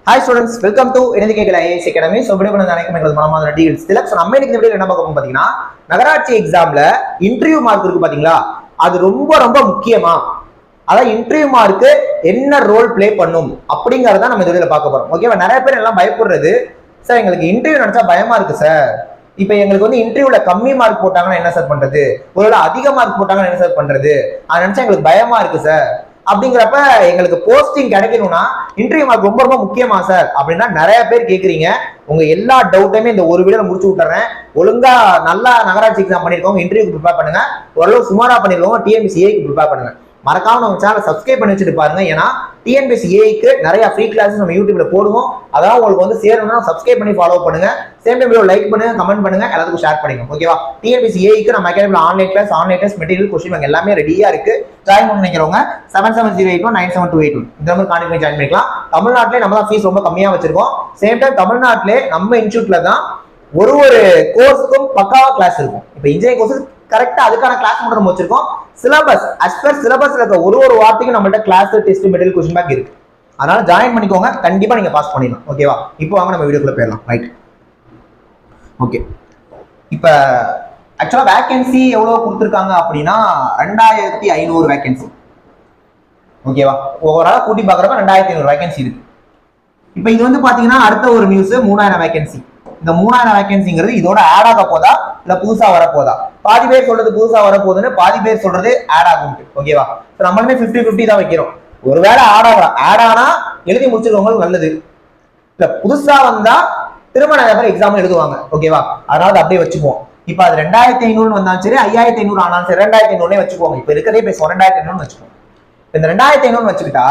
Hi students, welcome to Enadhikekala IAS Academy. So video பண்ண நினைக்கும் எங்களுக்கு மனமார்ந்த டீல்ஸ் திலக். சோ நம்ம இன்னைக்கு இந்த வீடியோல என்ன பார்க்க போறோம் பாத்தீங்கன்னா, நகராட்சி எக்ஸாம்ல இன்டர்வியூ மார்க் இருக்கு பாத்தீங்களா, அது ரொம்ப முக்கியமா. அதான் இன்டர்வியூ மார்க் என்ன ரோல் ப்ளே பண்ணும் அப்படிங்கறத நம்ம இந்த வீடியோல பார்க்க போறோம். ஓகேவா? நிறைய பேர் எல்லாம் பயப்படுறது, சார் எங்களுக்கு இன்டர்வியூ நினைச்சா பயமா இருக்கு சார். இப்போ எங்களுக்கு வந்து இன்டர்வியூல கம்மி மார்க் போட்டாங்கன்னா என்ன சார் பண்றது, ஒருவேளை அதிக மார்க் போட்டாங்கன்னா என்ன சார் பண்றது, அதை நினைச்சா எங்களுக்கு பயமா இருக்கு சார். அப்படிங்கிறப்ப எங்களுக்கு போஸ்டிங் கிடைக்கணும்னா இன்டர்வியூ மார்க் ரொம்ப முக்கியமா சார் அப்படின்னா நிறைய பேர் கேட்குறீங்க. உங்க எல்லா டவுட்டையுமே இந்த ஒரு வீடியோல முடிச்சு விட்டுறேன். ஒழுங்கா நல்லா நகராட்சி எக்ஸாம் பண்ணிருக்கோங்க, இன்டர்வியூக்கு ப்ரிப்பேர் பண்ணுங்க. ஓரளவு சுமாரா பண்ணிருக்கோங்க, டிஎன்பிசிஏக்கு ப்ரிப்பேர் பண்ணுங்க. மறக்காம நம்ம சேனலை சப்ஸ்கிரைப் பண்ணி வச்சுட்டு பாருங்க. ஏன்னா டிஎன்பிசிஏக்கு நிறைய ஃப்ரீ கிளாஸஸ் நம்ம யூடியூப்ல போடுவோம். அதான் உங்களுக்கு வந்து சேரணும்னா சப்ஸ்கிரைப் பண்ணி ஃபாலோ பண்ணுங்க. சேம் டைம் லைக் பண்ணுங்க, கமெண்ட் பண்ணுங்க, எல்லாத்துக்கும் ஷேர் பண்ணுங்க. ஓகேவா? டிஎன்பிசிஏக்கு நம்ம அகாடமில ஆன்லைன் கிளாஸ் மெட்டீரியல் கொஸ்டின் எல்லாமே ரெடியா இருக்கு. ஜாயின் பண்ண நினைக்கிறவங்க 7708197281 இந்த நம்பர் கான்டாக்ட் பண்ணி ஜாயின் பண்ணிக்கலாம். தமிழ்நாட்டிலே நம்ம தான் ஃபீஸ் ரொம்ப கம்மியா வச்சிருக்கோம். சேம் டைம் தமிழ்நாட்டிலே நம்ம இன்ஸ்டியூட்ல தான் ஒரு கோர்ஸுக்கும் பக்காவா கிளாஸ் இருக்கும். இப்போ இன்ஜினியரிங் கோர்ஸ் கரெக்டா அதுக்கான கிளாஸ் மட்டும் நம்ம வச்சிருக்கோம். சிலபஸ் அஸ் பர் சிலபஸ்ல இருக்க ஒரு வார்த்தைக்கும் நம்மள்ட்ட class test material question bank இருக்கு. அதனால ஜாயின் பண்ணிக்கோங்க, கண்டிப்பா நீங்க பாஸ் பண்ணிடலாம். ஓகேவா? இப்போ வாங்க நம்ம வீடியோக்குள்ள போயிடலாம். Right, okay. இப்போ ஆக்சுவலா வேகன்சி எவ்வளவு கொடுத்துருக்காங்க அப்படின்னா 2500 வேகன்சி. ஓகேவா? ஓவரால் கூட்டி பார்க்குறப்ப 2500 வேகன்சி இருக்கு. இப்போ இது வந்து பாத்தீங்கன்னா அடுத்த ஒரு நியூஸ் 3000 வேகன்சி. இந்த 3000 வேகன்சிங்கிறது இதோட ஆட் ஆக போதா இல்ல புதுசா வரப்போதா? பாதி பேர் சொல்றது புதுசா வரப்போகுதுன்னு, பாதி பேர் சொல்றது ஆட் ஆகும். ஓகேவா? நம்மளுமே 50-50 தான் வைக்கிறோம். ஒருவேளை ஆட் ஆனா எழுதி முடிச்சிருக்கவங்களுக்கு நல்லது. இல்ல புதுசா வந்தா திரும்ப நிறைய பேர் எக்ஸாம் எழுதுவாங்க. ஓகேவா? அதனால அப்படியே வச்சுக்குவோம். இப்ப அது 2500 வந்தாலும் சரி, 5500 ஆனாலும் சரி, 2500 வச்சுக்கோங்க. இப்ப இருக்கிறதே பேசுவோம் 2500 வச்சுக்கோங்க. இந்த 2500 வச்சுக்கிட்டா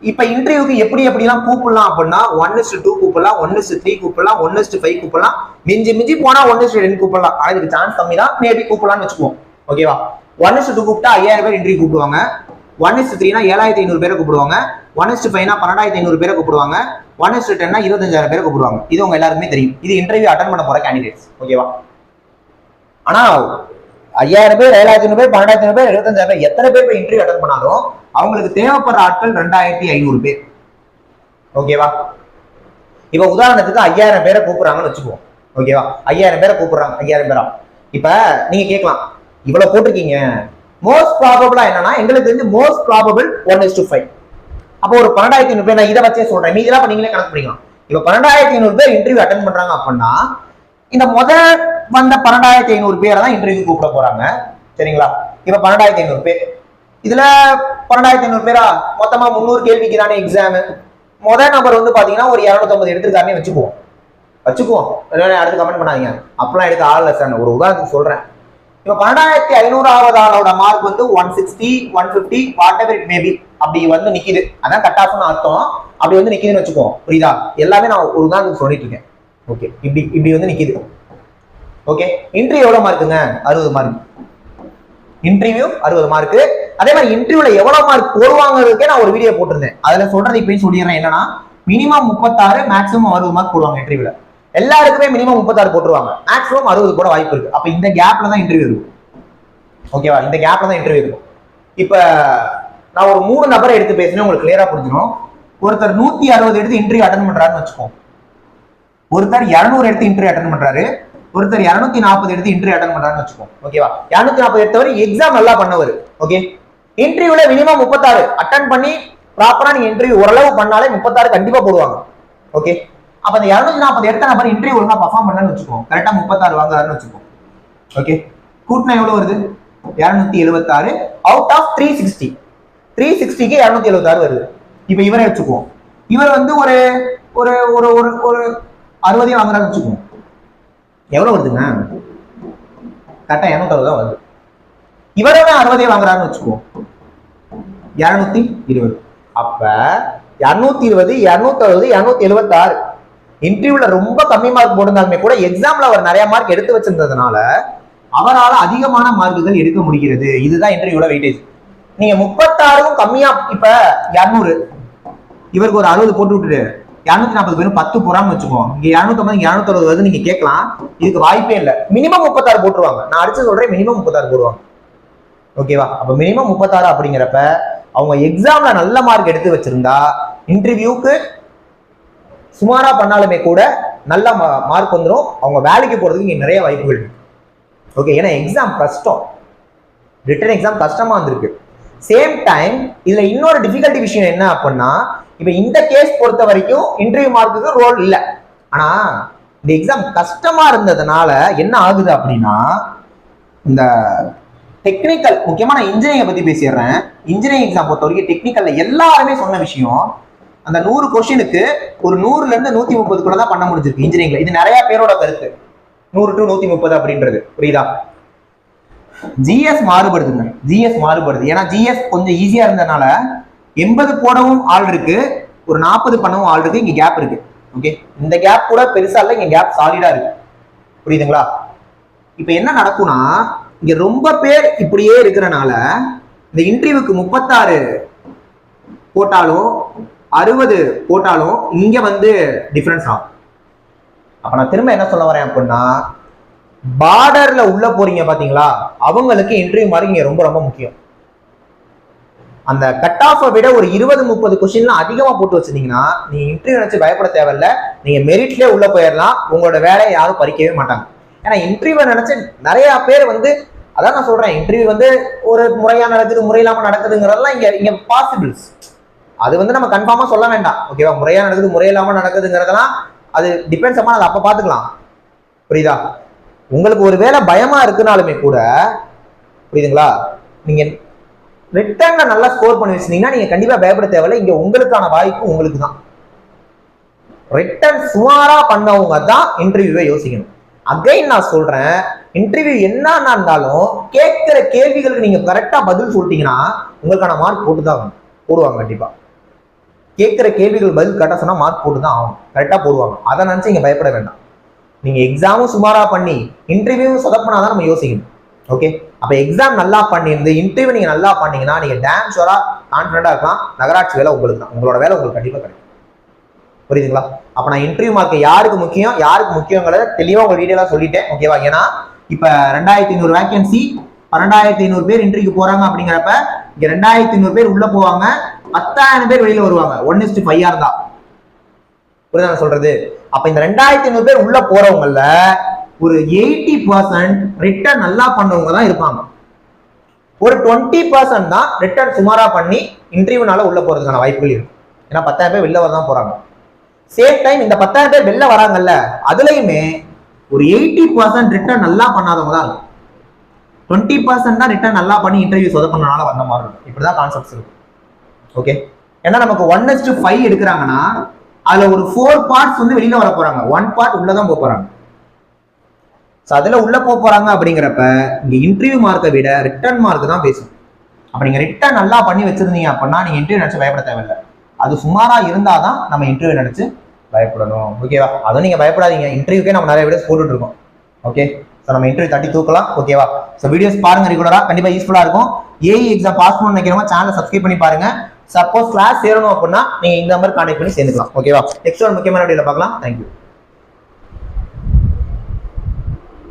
இப்ப இன்டர்வியூக்கு எப்படிலாம் கூப்பிடலாம் அப்படின்னா 1:2 கூப்பிடலாம், 1:3 கூப்பிடலாம், 1:5 கூப்பிடலாம், மிஞ்சி போனா 1:10 கூப்பிடலாம். ஆனா இதுக்கு சான்ஸ் கம்மி தான், மேபி கூப்பிடலாம்னு வச்சுக்குவோம். ஓகேவா? 1:2 கூப்பிட்டா 5000 பேர் இன்டர்வியூ கூப்பிடுவாங்க. 1:3 7500 பேரை கூப்பிடுவாங்க. 1:5 12500 பேரை கூப்பிடுவாங்க. 1:10 25000 பேரை கூப்பிடுவாங்க. இது உங்க எல்லாருக்குமே தெரியும். இது இன்டர்வியூ அட்டன் பண்ண போற கேண்டிடேட்ஸ். ஓகேவா? ஆனா 5000 பேர், 7000 பேர், 12000 பேர், 25000 பேர், எத்தனை பேர் இன்டர்வியூ அட்டன் பண்ணாலும் அவங்களுக்கு தேவைப்படுற ஆட்கள் 2500 பேர். ஓகேவா? இப்ப உதாரணத்துக்கு 5000 பேரை கூப்பிடுறாங்கன்னு வச்சுக்குவோம். ஓகேவா? 5000 பேரை கூப்பிடுறாங்க, 5000 பேரா. இப்ப நீங்க கேட்கலாம், இவ்வளவு போட்டிருக்கீங்க, மோஸ்ட் ப்ராபபிளா என்னன்னா எங்களுக்கு தெரிஞ்சு மோஸ்ட் ப்ராபபிள் 1:5. அப்போ ஒரு 12500 பேர், நான் இதை வச்சே சொல்றேன், மீதெல்லாம் நீங்களே கணக்கு பண்ணிக்கலாம். இப்ப 12500 பேர் இன்டர்வியூ அட்டன் பண்றாங்க அப்படின்னா இந்த முதல் வந்த 12500 பேரை தான் இன்டர்வியூ கூப்பிட போறாங்க. சரிங்களா? இப்ப 12500 பேர், இதுல 12500 பேரா மொத்தமா 300 கேள்விக்கு தானே எக்ஸாம். முதல் நம்பர் வந்து பாத்தீங்கன்னா ஒரு 250 எடுத்துருக்காருன்னு வச்சுக்குவோம். அடுத்து கமெண்ட் பண்ணாதீங்க, அப்பெல்லாம் எடுக்க ஆள் சார். ஒரு உதாரணத்துக்கு சொல்றேன். இப்ப 12500வது ஆளோட மார்க் வந்து 160, 150 வாட் எவர் இட் மேபி அப்படி வந்து நிக்குது. அதான் கட் ஆஃப்னு அர்த்தம். அப்படி வந்து நிக்குதுன்னு வச்சுக்குவோம். புரியுதா? எல்லாமே நான் ஒரு உதாரணத்துக்கு சொல்லிட்டு இருக்கேன். ஓகே, இப்படி வந்து நிக்குது. ஓகே, இன்டர்வியூ எவ்வளவு மார்க்குங்க? 60 மார்க். Interview 60 mark. அதே மாதிரி இன்டர்வியூல எவ்வளவு மார்க் போடுவாங்கிறதுக்கே நான் ஒரு வீடியோ போட்டிருந்தேன். அதுல சொல்றது இப்பயும் சொல்லிடுறேன். என்னன்னா மினிமம் 36, மேக்ஸிமம் 60 மார்க் போடுவாங்க இன்டர்வியூல. எல்லாருக்குமே மினிமம் 36 போட்டுருவாங்க, மேக்ஸிமம் 60 கூட வாய்ப்பு இருக்கு. அப்ப இந்த கேப்ல தான் இன்டர்வியூ இருக்கும். ஓகேவா? இந்த கேப்ல தான் இன்டர்வியூ இருக்கும். இப்ப நான் ஒரு 3 நபரை எடுத்து பேசினேன், உங்களுக்கு கிளியரா புரிஞ்சிடும். ஒருத்தர் 160 எடுத்து இன்டர்வியூ அட்டன் பண்றாருன்னு வச்சுக்கோம். ஒருத்தர் 200 எடுத்து இன்டர்வியூ அட்டன் பண்றாரு. ஒருத்தர் 240 எடுத்து இன்டர்வியூ அட்டன் பண்றாருன்னு வச்சுக்கோம். ஓகேவா? 240 எடுத்தவர் எக்ஸாம் நல்லா பண்ணவர். ஓகே, இன்டர்வியூல மினிமம் 36 அட்டன் பண்ணி ப்ராப்பரா நீங்க இன்டர்வியூ ஓரளவு பண்ணாலே 36 கண்டிப்பா போடுவாங்க. ஓகே, அப்ப அந்த 240 எடுத்த நபர் இன்டர்வியூ ஒழுங்கா பர்ஃபார்ம் பண்ணான்னு வச்சுக்கோம், கரெக்டா 36 வாங்குறாருன்னு வச்சுக்கோம். ஓகே, கூட்டினா எவ்வளவு வருது? 276 அவுட் ஆஃப் 360. 360க்கு 276 வருது. இப்ப இவரை வச்சுக்குவோம். இவர் வந்து ஒரு ஒரு ஒரு ஒரு 60 வாங்குறாருன்னு வச்சுக்குவோம். எவ்வளவு வருதுங்க? கரெக்டா 260 தான் வருது. இவரோட 60 வாங்குறாருன்னு வச்சுக்குவோம், 220. அப்ப 220, 260, 276. இன்டர்வியூல ரொம்ப கம்மி மார்க் போட்டிருந்தாலுமே கூட எக்ஸாம்ல அவர் நிறைய மார்க் எடுத்து வச்சிருந்ததுனால அவரால் அதிகமான மார்க்குகள் எடுக்க முடிகிறது. இதுதான் இன்டர்வியூல வெயிட்டேஜ். நீங்க 36க்கும் கம்மியா, இப்ப 200 இவருக்கு ஒரு 60 போட்டு விட்டுட்டு 240 பேரும் 10 போறான்னு வச்சுக்கோம். இங்க 250, 260 வருது. நீங்க கேட்கலாம், இதுக்கு வாய்ப்பே இல்லை. மினிமம் 36 போட்டுருவாங்க. நான் அடிச்சு சொல்றேன், மினிமம் 36 போடுவாங்க. ஓகேவா? அப்ப மினிமம் 36 அப்படிங்கிறப்ப அவங்க எக்ஸாம்ல நல்ல மார்க் எடுத்து வச்சிருந்தா இன்டர்வியூக்கு சுமாரா பண்ணாலுமே கூட நல்ல மார்க் வந்துடும், அவங்க வேலைக்கு போறதுக்கு இங்க நிறைய வாய்ப்புகள் இருக்கு. ஓகே, ஏன்னா எக்ஸாம் கஷ்டம், ரிட்டன் எக்ஸாம் கஷ்டமா இருந்திருக்கு. சேம் டைம் இதுல இன்னொரு டிஃபிகல்ட்டி விஷயம் என்ன அப்படின்னா, இப்ப இந்த கேஸ் பொறுத்த வரைக்கும் இன்டர்வியூ மார்க்குக்கு ரோல் இல்லை. ஆனா இந்த எக்ஸாம் கஷ்டமா இருந்ததுனால என்ன ஆகுது அப்படின்னா, இந்த டெக்னிக்கல், முக்கியமா நான் இன்ஜினியரிங் பத்தி பேசிடுறேன். இன்ஜினியரிங் எக்ஸாம் பொறுத்த வரைக்கும் டெக்னிக்கல்ல எல்லாருமே சொன்ன விஷயம், அந்த 100 கொஸ்டினுக்கு ஒரு 100ல இருந்து 130 கூட தான் பண்ண முடிஞ்சிருக்கு இன்ஜினியரிங்ல. இது நிறைய பேரோட கருத்து, 100 to 130 அப்படின்றது. புரியுதா? ஜிஎஸ் மாறுபடுதுங்க, ஜிஎஸ் மாறுபடுது. ஏன்னா ஜிஎஸ் கொஞ்சம் ஈஸியா இருந்ததுனால 80 போடவும் ஆள் இருக்கு, ஒரு 40 பண்ணவும் ஆள் இருக்கு. இங்க கேப் இருக்கு. ஓகே, இந்த கேப் கூட பெருசா இல்லை, இங்க கேப் சாலிடா இருக்கு. புரியுதுங்களா? இப்ப என்ன நடக்கும்னா, இங்க ரொம்ப பேர் இப்படியே இருக்கிறனால இந்த இன்டர்வியூக்கு 36 போட்டாலும் 60 போட்டாலும் இங்க வந்து டிஃபரன்ஸ் ஆகும். அப்ப நான் திரும்ப என்ன சொல்ல வரேன் அப்படின்னா, பார்டர்ல உள்ள போறீங்க பாத்தீங்களா, அவங்களுக்கு இன்டர்வியூ மார்க் இங்க ரொம்ப ரொம்ப முக்கியம். அந்த கட் ஆஃபை விட ஒரு 20-30 கொஸ்டின்லாம் அதிகமா போட்டு வச்சிருந்தீங்கன்னா நீங்க இன்டர்வியூ நினைச்சு பயப்பட தேவையில்ல, நீங்க மெரிட்லயே உள்ள போயிடலாம், உங்களோட வேலையை யாரும் பறிக்கவே மாட்டாங்க. ஏன்னா இன்டர்வியூ நினைச்சு நிறைய பேர் வந்து, அதான் நான் சொல்றேன், இன்டர்வியூ வந்து ஒரு முறையா நடக்குது, முறையில்லாம நடக்குதுங்கிறதெல்லாம் இங்க பாசிபிள்ஸ். அது வந்து நம்ம கன்ஃபார்மா சொல்ல வேண்டாம். ஓகேவா? முறையா நடக்குது, முறையில்லாம நடக்குதுங்கிறதெல்லாம் அது டிபெண்ட்ஸ் ஆமா, அதை அப்ப பாத்துக்கலாம். புரியுதா? உங்களுக்கு ஒரு வேலை பயமா இருக்குனாலுமே கூட, புரியுதுங்களா, நீங்க ரிட்டர்ன்ல நல்லா ஸ்கோர் பண்ணி வச்சிருந்தீங்கன்னா நீங்க கண்டிப்பா பயப்பட தேவையில்லை. இங்க உங்களுக்கான வாய்ப்பு உங்களுக்கு தான். ரிட்டர்ன் சுமாரா பண்ணவங்க தான் இன்டர்வியூவை யோசிக்கணும். அகைன் நான் சொல்றேன், இன்டர்வியூ என்னன்னா இருந்தாலும் கேட்கிற கேள்விகளுக்கு நீங்க கரெக்டா பதில் சொல்லிட்டீங்கன்னா உங்களுக்கான மார்க் போட்டுதான் போடுவாங்க. கண்டிப்பா கேட்கிற கேள்விகள் பதில் கரெக்டா சொன்னா மார்க் போட்டுதான் ஆகும், கரெக்டா போடுவாங்க. அதை நினைச்சு நீங்க பயப்பட வேண்டாம். நீங்க எக்ஸாமும் சுமாரா பண்ணி இன்டர்வியூவும் சொதப்பினாதான் நம்ம யோசிக்கணும். ஓகே, அப்ப எக்ஸாம் நல்லா பண்ணியிருந்து இன்டர்வியூ நீங்க நல்லா பண்ணீங்கன்னா நீங்க டேம் ஷோரா கான்ஃபிடண்டா இருக்கலாம், நகராட்சி வேலை உங்களுக்கு தான், உங்களோட வேலை உங்களுக்கு கண்டிப்பா கிடைக்கும். புரியுதுங்களா? அப்ப நான் இன்டர்வியூ மார்க் யாருக்கு முக்கியம், யாருக்கு முக்கியங்கிறத தெளிவா உங்க வீடியோல சொல்லிட்டேன். ஓகேவா? ஏன்னா இப்ப 2500 வேகன்சி, 12500 பேர் இன்டர்வியூக்கு போறாங்க. அப்படிங்கிறப்ப இங்க 2500 பேர் உள்ள போவாங்க, 10,000 பேர் வெளியில வருவாங்க. 1:5 இருந்தா. புரியுதா சொல்றது? அப்ப இந்த 2500 பேர் உள்ள போறவங்கல ஒரு 80% ரிட்டர்ன் நல்லா பண்ணவங்க தான் இருப்பாங்க. ஒரு 20% தான் ரிட்டர்ன் சுமாரா பண்ணி இன்டர்வியூனால உள்ள போறதுக்கான வாய்ப்புகள் இருக்கு. ஏன்னா 10,000 பேர் வெளில வரதான் போறாங்க. சேம் டைம் இந்த 10,000 பேர் வெளில வராங்கல்ல, அதுலயுமே ஒரு 80% ரிட்டர்ன் நல்லா பண்ணாதவங்க தான் இருக்கும். 20% தான் ரிட்டர்ன் நல்லா பண்ணி இன்டர்வியூ சொதப்பினால வந்த மாதிரி இருக்கும். இப்படிதான் கான்செப்ட்ஸ் இருக்கும். ஓகே, ஏன்னா நமக்கு 1:5 எடுக்கிறாங்கன்னா அதுல ஒரு 4 பார்ட்ஸ் வந்து வெளியில வர போறாங்க, 1 பார்ட் உள்ளதான் போக போறாங்க. அதுல உள்ள போறாங்க. அப்படிங்கிறப்ப இங்க இன்டர்வியூ மார்க்கை விட ரிட்டர்ன் மார்க் தான் பேசும். அப்ப நீங்க ரிட்டர்ன் நல்லா பண்ணி வச்சிருந்தீங்க அப்படின்னா நீங்க இன்டர்வியூ நினைச்சு பயப்பட தேவையில்லை. அது சுமாரா இருந்தாதான் நம்ம இன்டர்வியூ நினைச்சு பயப்படணும். ஓகேவா? அதுவும் நீங்க பயப்படாதீங்க, இன்டர்வியூக்கே நம்ம நிறைய வீடியோஸ் போட்டுட்டு இருக்கோம். ஓகே, நம்ம இன்டர்வியூ தட்டி தூக்கலாம். ஓகேவா? வீடியோஸ் பாருங்க ரெகுலரா, கண்டிப்பா யூஸ்ஃபுல்லா இருக்கும். ஏஇ எக்ஸாம் பாஸ் பண்ண நினைக்கிறவங்க சேனலை சப்ஸ்கிரைப் பண்ணி பாருங்க. சப்போஸ் கிளாஸ் சேரணும் அப்படின்னா நீங்க இந்த நம்பர் கான்டாக்ட் பண்ணி சேர்ந்துக்கலாம். ஓகேவா? நெக்ஸ்ட் ஒரு முக்கியமான வீடியோல பார்க்கலாம். தேங்க்யூ.